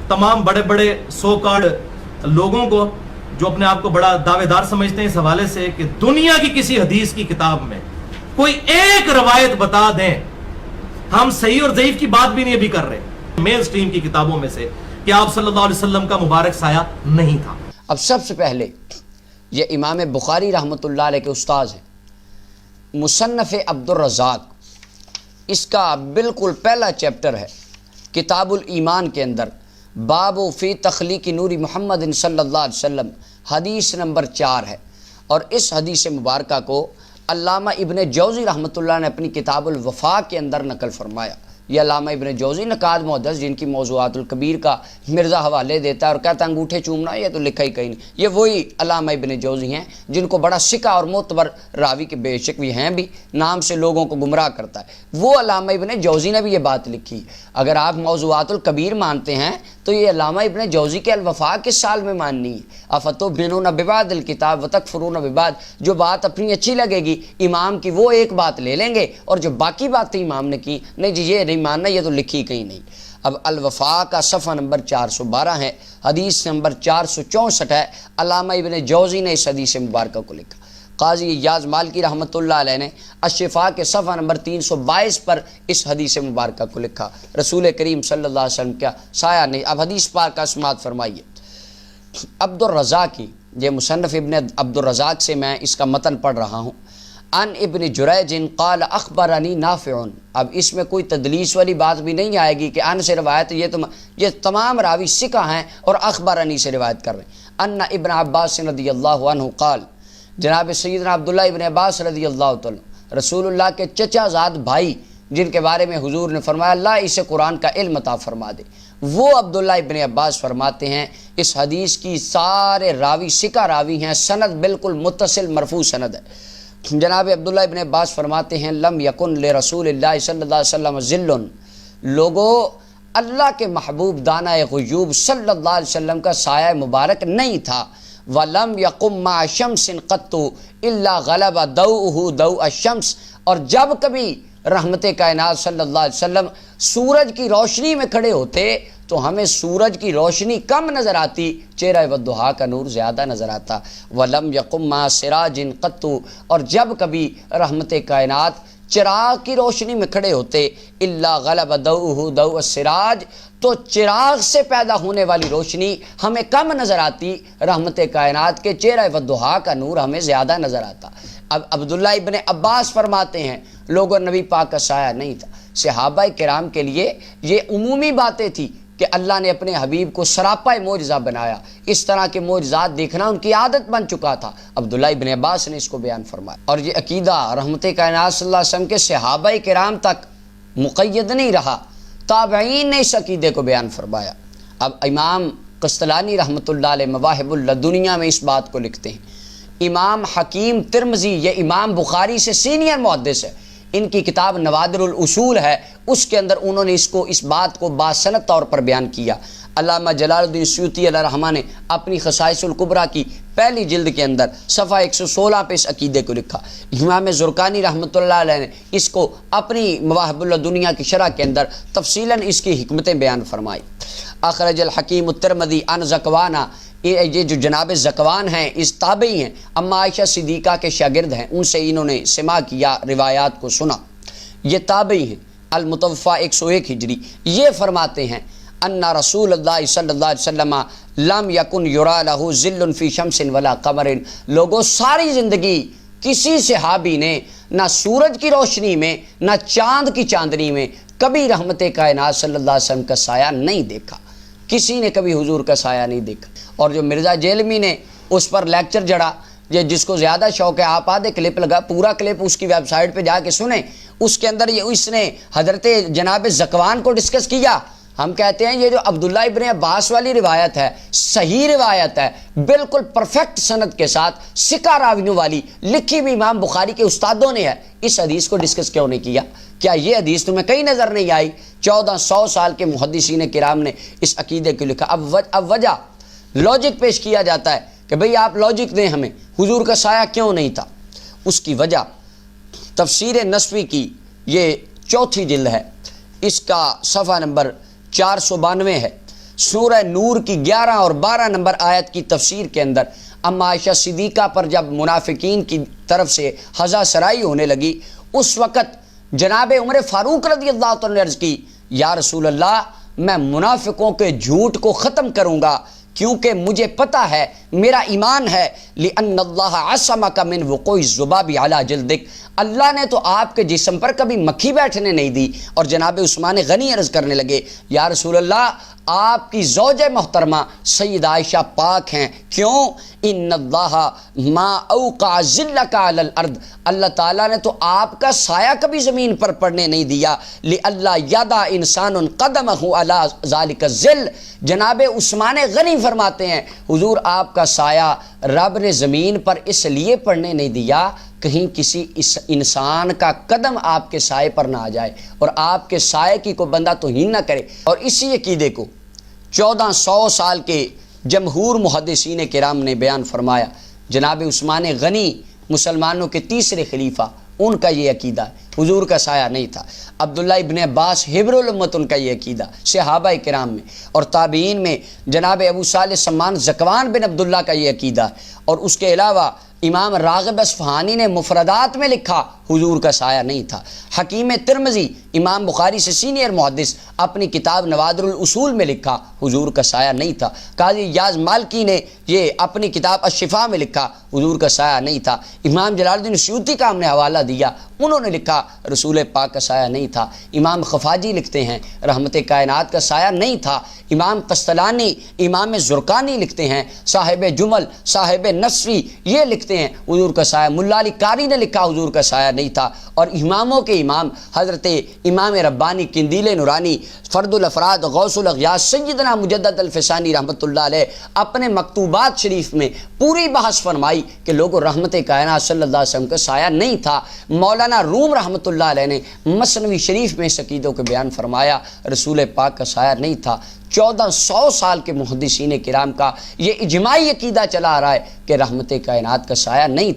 تمام بڑے بڑے سو کارڈ لوگوں کو جو اپنے آپ کو بڑا دعوے دار سمجھتے ہیں اس حوالے سے کہ دنیا کی کسی حدیث کی کتاب میں کوئی ایک روایت بتا دیں، ہم صحیح اور ضعیف کی بات بھی نہیں ابھی کر رہے، مین سٹریم کی کتابوں میں سے کہ آپ صلی اللہ علیہ وسلم کا مبارک سایہ نہیں تھا۔ اب سب سے پہلے یہ امام بخاری رحمۃ اللہ علیہ کے استاذ ہیں، مصنف عبد الرزاق، اس کا بالکل پہلا چیپٹر ہے کتاب الایمان کے اندر، باب فی تخلیق نور محمد صلی اللہ علیہ وسلم، حدیث نمبر 4 ہے۔ اور اس حدیث مبارکہ کو علامہ ابن جوزی رحمۃ اللہ نے اپنی کتاب الوفاء کے اندر نقل فرمایا۔ یہ علامہ ابن جوزی نقاد محدث جن کی موضوعات الکبیر کا مرزا حوالے دیتا ہے اور کہتا ہے انگوٹھے چومنا، یہ تو لکھا ہی کہیں نہیں۔ یہ وہی علامہ ابن جوزی ہیں جن کو بڑا سکہ اور معتبر راوی کے بے شک بھی ہیں، بھی نام سے لوگوں کو گمراہ کرتا ہے، وہ علامہ ابن جوزی نے بھی یہ بات لکھی۔ اگر آپ موضوعات الکبیر مانتے ہیں تو یہ علامہ ابن جوزی کے الوفاء کس سال میں ماننی ہے؟ افتؤمنون ببعض الکتاب وتکفرون ببعض، جو بات اپنی اچھی لگے گی امام کی وہ ایک بات لے لیں گے، اور جو باقی باتیں امام نے کی نہیں جی یہ نہیں ماننا، یہ تو لکھی کہیں نہیں۔ اب الوفاء کا صفحہ نمبر 412 ہے، حدیث نمبر 464 ہے، علامہ ابن جوزی نے اس حدیث مبارکہ کو لکھا۔ قاضی ایاز مالکی رحمۃ اللہ علیہ نے الشفاء کے صفحہ نمبر 322 پر اس حدیث مبارکہ کو لکھا۔ رسول کریم صلی اللہ علیہ وسلم کا سایہ نہیں۔ اب حدیث پاک کا سماعت فرمائیے۔ عبد الرزاق کی، یہ مصنف ابن عبد الرزاق سے میں اس کا متن پڑھ رہا ہوں۔ ان ابن جریج قال اخبرنی نافع، اب اس میں کوئی تدلیس والی بات بھی نہیں آئے گی کہ ان سے روایت، یہ تمام راوی ثقہ ہیں اور اخبرنی سے روایت کر رہے ہیں۔ ان ابن عباس رضی اللہ عنہ قال، جناب سیدنا عبداللہ ابن عباس رضی اللہ عنہ رسول اللہ کے چچا زاد بھائی جن کے بارے میں حضور نے فرمایا اللہ اسے قرآن کا علم عطا فرما دے، وہ عبداللہ ابن عباس فرماتے ہیں اس حدیث کی سارے راوی ثقہ راوی ہیں، سند بالکل متصل مرفوع سند ہے۔ جناب عبداللہ ابن عباس فرماتے ہیں لم یکن لرسول اللہ صلی اللہ علیہ وسلم ذل، لوگو اللہ کے محبوب دانہ غیوب صلی اللہ علیہ وسلم کا سایہ مبارک نہیں تھا۔ وَلَمْ يَقُمْ مَعَ شَمْسٍ قَطُّ إِلَّا غَلَبَ ضَوْءُهُ ضَوْءَ الشَّمْسِ، اور جب کبھی رحمت کائنات صلی اللہ علیہ وسلم سورج کی روشنی میں کھڑے ہوتے تو ہمیں سورج کی روشنی کم نظر آتی، چہرہ والضحیٰ کا نور زیادہ نظر آتا۔ وَلَمْ يَقُمْ مَعَ سِرَاجٍ قَطُّ، اور جب کبھی رحمت کائنات چراغ کی روشنی میں کھڑے ہوتے الا غلب ضوءه ضوء السراج، تو چراغ سے پیدا ہونے والی روشنی ہمیں کم نظر آتی، رحمت کائنات کے چہرہ والضحیٰ کا نور ہمیں زیادہ نظر آتا۔ اب عبداللہ ابن عباس فرماتے ہیں لوگوں نبی پاک کا سایہ نہیں تھا۔ صحابہ کرام کے لیے یہ عمومی باتیں تھی کہ اللہ نے اپنے حبیب کو سراپا معجزہ بنایا، اس طرح کے معجزات دیکھنا ان کی عادت بن چکا تھا۔ عبداللہ ابن عباس نے اس کو بیان فرمایا، اور یہ عقیدہ رحمت کائنات صلی اللہ علیہ وسلم کے صحابہ کرام تک مقید نہیں رہا، تابعین نے اس عقیدے کو بیان فرمایا۔ اب امام قسطلانی رحمۃ اللہ علیہ مواہب اللدنیہ میں اس بات کو لکھتے ہیں۔ امام حکیم ترمذی، یہ امام بخاری سے سینئر محدث ہے، ان کی کتاب نوادر الاصول ہے، اس کے اندر انہوں نے اس بات کو باسند طور پر بیان کیا۔ علامہ جلال الدین سیوطی علیہ الرحمہ نے اپنی خصائص الکبریٰ کی پہلی جلد کے اندر صفحہ 116 پہ اس عقیدے کو لکھا۔ امام زرقانی رحمۃ اللہ علیہ نے اس کو اپنی مواہب الدنیا کی شرح کے اندر تفصیلاً اس کی حکمتیں بیان فرمائی۔ اخرج الحکیم الترمذی عن زکوانہ، یہ جو جناب زکوان ہیں اس تابعی ہیں، اما عائشہ صدیقہ کے شاگرد ہیں، ان سے انہوں نے سماع کیا، روایات کو سنا، یہ تابعی ہیں۔ المتوفیٰ 101 ہجری، یہ فرماتے ہیں ان رسول اللہ صلی اللہ علیہ وسلم لم یکن یرا لہ ظل فی شمس ولا قمر، لوگوں ساری زندگی کسی صحابی نے نہ سورج کی روشنی میں نہ چاند کی چاندنی میں کبھی رحمت کائنات صلی اللہ علیہ وسلم کا سایہ نہیں دیکھا، کسی نے کبھی حضور کا سایہ نہیں دیکھا۔ اور جو مرزا جیلمی نے اس پر لیکچر جڑا، جس کو زیادہ شوق ہے آپ آدھے کلپ لگا، پورا کلپ اس کی ویب سائٹ پہ جا کے سنیں، اس کے اندر اس نے حضرت جناب زکوان کو ڈسکس کیا۔ ہم کہتے ہیں یہ جو عبداللہ ابن عباس والی روایت ہے صحیح روایت ہے، بالکل پرفیکٹ سند کے ساتھ ثقہ راویوں والی، لکھی بھی امام بخاری کے استادوں نے ہے، اس حدیث کو ڈسکس کیوں نہیں کیا؟ کیا یہ حدیث تمہیں کہیں نظر نہیں آئی؟ 1400 سال کے محدثین کرام نے اس عقیدے کو لکھا۔ اب وجہ لاجک پیش کیا جاتا ہے کہ بھئی آپ لاجک دیں ہمیں، حضور کا سایہ کیوں نہیں تھا؟ اس کی وجہ تفسیر نسوی کی یہ 4تھی جلد ہے، اس کا صفحہ نمبر 492 ہے۔ سورہ نور کی 11 اور 12 نمبر آیت کی تفسیر کے اندر اما عائشہ صدیقہ پر جب منافقین کی طرف سے ہزا سرائی ہونے لگی، اس وقت جناب عمر فاروق رضی اللہ عنہ نے عرض کی، یا رسول اللہ میں منافقوں کے جھوٹ کو ختم کروں گا، کیونکہ مجھے پتہ ہے، میرا ایمان ہے، لِأَنَّ اللَّهَ عَصَمَكَ مِنْ وُقُوعِ الذُّبَابِ عَلَى جِلْدِكَ، اللہ نے تو آپ کے جسم پر کبھی مکھی بیٹھنے نہیں دی۔ اور جناب عثمان غنی عرض کرنے لگے، یا رسول اللہ آپ کی زوج محترمہ سید عائشہ پاک ہیں، کیوں؟ ان اللہ ما اوقع ذلک علی الارض، اللہ تعالیٰ نے تو آپ کا سایہ کبھی زمین پر پڑنے نہیں دیا، لئلا یدع انسان قدمہ علی ذالک الذل۔ جناب عثمان غنی فرماتے ہیں حضور آپ کا سایہ رب نے زمین پر اس لیے پڑنے نہیں دیا کہیں کسی انسان کا قدم آپ کے سائے پر نہ آ جائے اور آپ کے سائے کی کوئی بندہ توہین نہ کرے۔ اور اسی عقیدے کو 1400 سال کے جمہور محدثین کرام نے بیان فرمایا۔ جناب عثمان غنی مسلمانوں کے تیسرے خلیفہ، ان کا یہ عقیدہ ہے، حضور کا سایہ نہیں تھا۔ عبداللہ ابن عباس حبر الامت ان کا یہ عقیدہ، صحابہ کرام میں اور تابعین میں جناب ابو صالح سمان زکوان بن عبداللہ کا یہ عقیدہ ہے۔ اور اس کے علاوہ امام راغب اصفہانی نے مفردات میں لکھا حضور کا سایہ نہیں تھا۔ حکیم ترمذی امام بخاری سے سینئر محدث اپنی کتاب نوادر الاصول میں لکھا حضور کا سایہ نہیں تھا۔ قاضی یاز مالکی نے یہ اپنی کتاب الشفاء میں لکھا حضور کا سایہ نہیں تھا۔ امام جلال الدین سیوطی کا ہم نے حوالہ دیا، انہوں نے لکھا رسول پاک کا سایہ نہیں تھا۔ امام خفاجی لکھتے ہیں رحمت کائنات کا سایہ نہیں تھا۔ امام قسطلانی، امام زرقانی لکھتے ہیں، صاحب جمل، صاحب نصفی یہ لکھتے ہیں حضور کا سایہ، ملا علی قاری نے لکھا حضور کا سایہ نہیں تھا۔ اور اماموں کے امام حضرت امام ربانی قندیل نورانی فرد الافراد غوث الاغیاث سیدنا مجدد الفسانی رحمۃ اللہ علیہ اپنے مکتوبات شریف میں پوری بحث فرمائی کہ لوگوں رحمت کائنات صلی اللہ علیہ وسلم کا سایہ نہیں تھا۔ مولانا روم رحمۃ اللہ علیہ نے مثنوی شریف میں اس عقیدوں کو بیان فرمایا رسول پاک کا سایہ نہیں تھا۔ 1400 سال کے محدثین کرام کا یہ اجماعی عقیدہ چلا آ رہا ہے کہ رحمت کائنات کا سایہ نہیں تھا۔